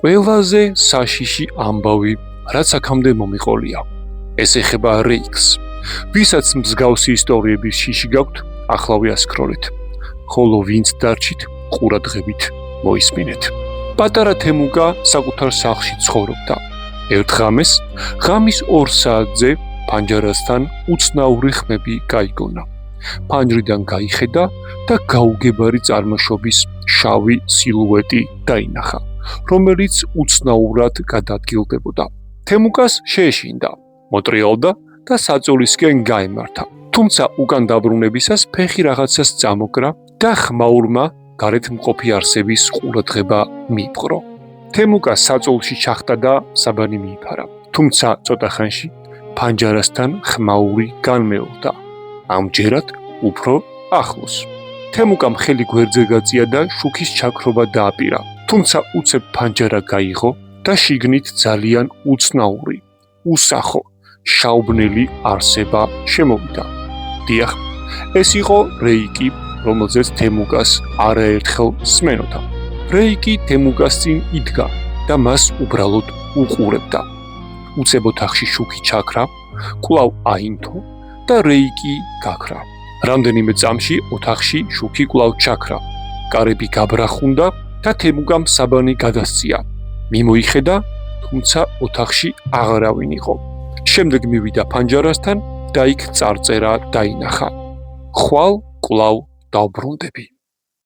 ყველაზე საშიში ამბავი, რაც აქამდე მომიყოლია. ეს ეხება რეიქს, ვისაც მსგავსი ისტორიების შიში გაქვთ, ახლა ვიასქროლეთ, ხოლო ვინც დარჩით, ყურადღებით მოისმინეთ. პატარა თემუკა საკუთარ სახლში ცხოვრობდა. ერთ ღამეს, ღამის 2 საათზე ფანჯარასთან უცნაური ხმები გაიგონა. ფანჯრიდან გაიხედა და გაუგებარი წარმოშობის შავი სილუეტი დაინახა, რომელიც უცნაურად გადაადგილდებოდა. თემუკას შეეშინდა, მოტრიალდა და საწოლისკენ გაემართა. თუმცა უკან დაბრუნებისას ფეხი რაღაცას წამოკრა და ხმაურმა გარეთ მყოფი არსების ყურადღება მიიპყრო. თემუკა საწოლში ჩახტა და საბანი მიიფარა. თუმცა ცოტა ხანში ფანჯარასთან ხმაური განმეორდა. ამჯერად უფრო ახლოს. თემუკამ ხელი გვერდზე გაწია და შუქის ჩაქრობა დააპირა. თუმცა უცებ ფანჯარა გაიღო და შიგნით ძალიან უცნაური, უსახო, შაუბნელი არსება შემოვიდა. დიახ, ეს იყო რეიკი, რომელზეც თემუკას არაერთხელ სმენოდა. რეიკი თემუკას წინ იდგა და მას უბრალოდ უყურებდა. უცებ ოთახში შუქი ჩაქრა, კვლავ აინთო და რეიკი გაქრა. რამდენიმე წამში ოთახში შუქი კვლავ ჩაქრა. კარები გაბრახუნდა და თემუკამ საბანი გადასწია. მიმოიხედა, თუმცა ოთახში აღარავინ იყო. შემდეგ მივიდა ფანჯარასთან და იქ წარწერა დაინახა. ხვალ კვლავ დავბრუნდები.